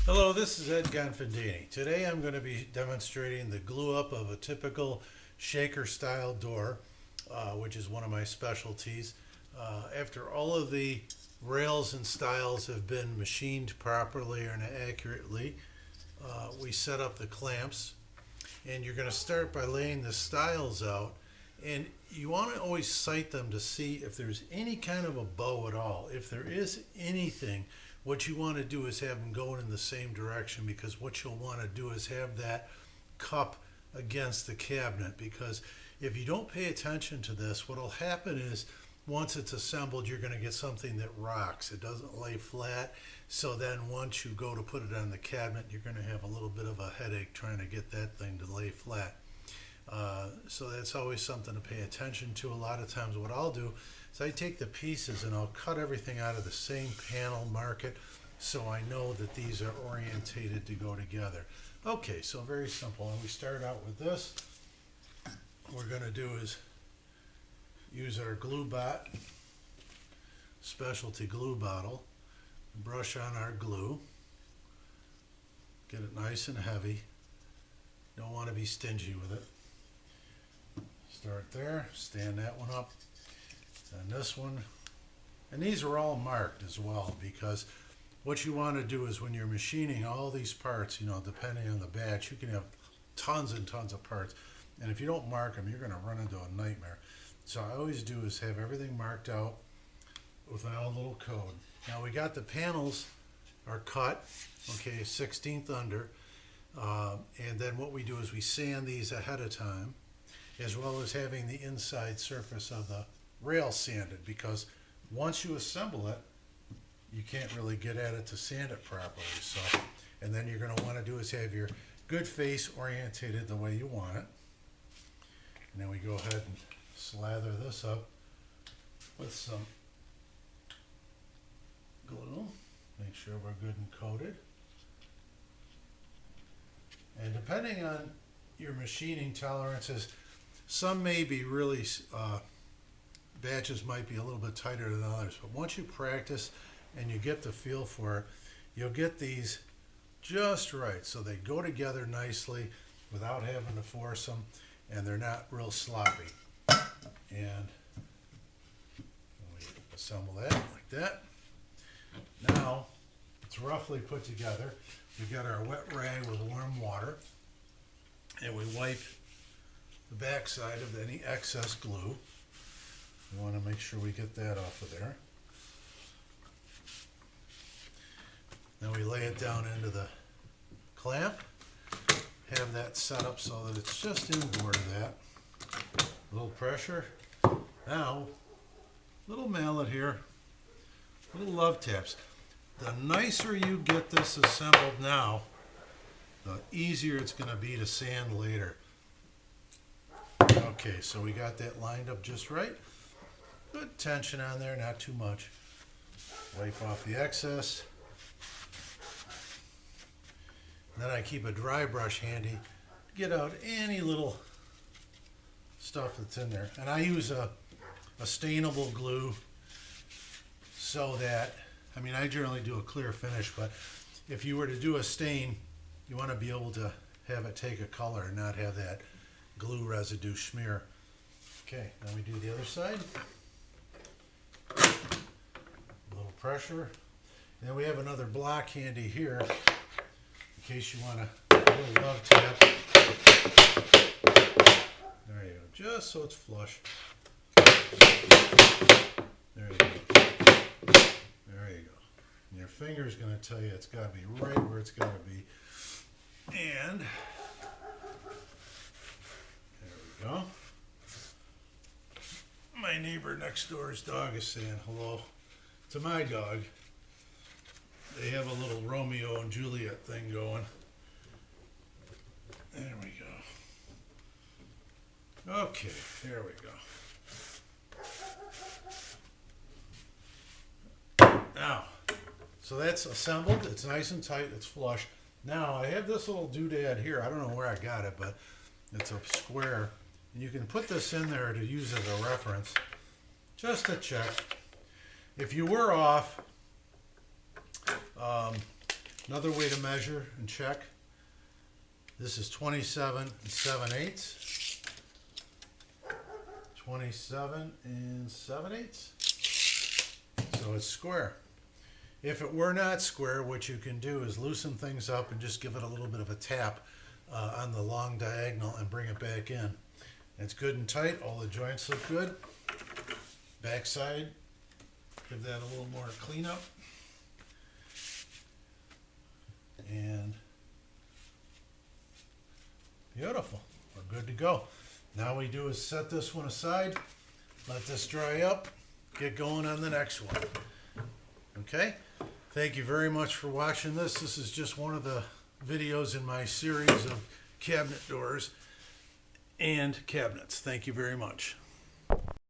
Hello, this is Ed Gonfandini. Today I'm going to be demonstrating the glue up of a typical shaker style door, which is one of my specialties. After all of the rails and stiles have been machined properly and accurately, we set up the clamps, and you're going to start by laying the stiles out, and you want to always sight them to see if there's any kind of a bow at all. If there is anything, what you want to do is have them going in the same direction, because what you'll want to do is have that cup against the cabinet, because if you don't pay attention to this, what will happen is once it's assembled, you're going to get something that rocks. It doesn't lay flat. So then once you go to put it on the cabinet, you're going to have a little bit of a headache trying to get that thing to lay flat. So that's always something to pay attention to. A lot of times what I'll do is I take the pieces and I'll cut everything out of the same panel, mark it, so I know that these are orientated to go together. Okay, so very simple. And we start out with this. What we're going to do is use our glue bot, specialty glue bottle, brush on our glue, get it nice and heavy. Don't want to be stingy with it. Start there, stand that one up, and this one, and these are all marked as well, because what you want to do is when you're machining all these parts, depending on the batch, you can have tons and tons of parts, and if you don't mark them, you're going to run into a nightmare. So I always do is have everything marked out with a little code. Now we got the panels are cut, okay, 1/16 under, and then what we do is we sand these ahead of time, as well as having the inside surface of the rail sanded, because once you assemble it, you can't really get at it to sand it properly. So, and then you're going to want to do is have your good face orientated the way you want it. And then we go ahead and slather this up with some glue. Make sure we're good and coated. And depending on your machining tolerances, some may be really, batches might be a little bit tighter than others, but once you practice and you get the feel for it, you'll get these just right, so they go together nicely without having to force them, and they're not real sloppy. And we assemble that like that. Now it's roughly put together. We've got our wet rag with warm water, and we wipe the back side of any excess glue. We want to make sure we get that off of there. Then we lay it down into the clamp, have that set up so that it's just inboard of that. A little pressure. Now, little mallet here, little love taps. The nicer you get this assembled now, the easier it's going to be to sand later. Okay, so we got that lined up just right. Good tension on there, not too much. Wipe off the excess. And then I keep a dry brush handy to get out any little stuff that's in there. And I use a stainable glue, so that, I generally do a clear finish, but if you were to do a stain, you want to be able to have it take a color and not have that glue residue smear. Okay, now we do the other side. A little pressure. And then we have another block handy here, in case you want a little love tap. There you go, just so it's flush. There you go. There you go. And your finger's going to tell you it's got to be right where it's got to be. And go. My neighbor next door's dog is saying hello to my dog. They have a little Romeo and Juliet thing going. There we go. Okay, there we go. Now, so that's assembled. It's nice and tight. It's flush. Now, I have this little doodad here. I don't know where I got it, but it's a square. And you can put this in there to use as a reference, just to check. If you were off, Another way to measure and check. This is 27 7/8. 27 7/8. So it's square. If it were not square, what you can do is loosen things up and just give it a little bit of a tap on the long diagonal and bring it back in. It's good and tight. All the joints look good. Backside, give that a little more cleanup. And beautiful. We're good to go. Now we do is set this one aside, let this dry up, get going on the next one. Okay? Thank you very much for watching this. This is just one of the videos in my series of cabinet doors and cabinets. Thank you very much.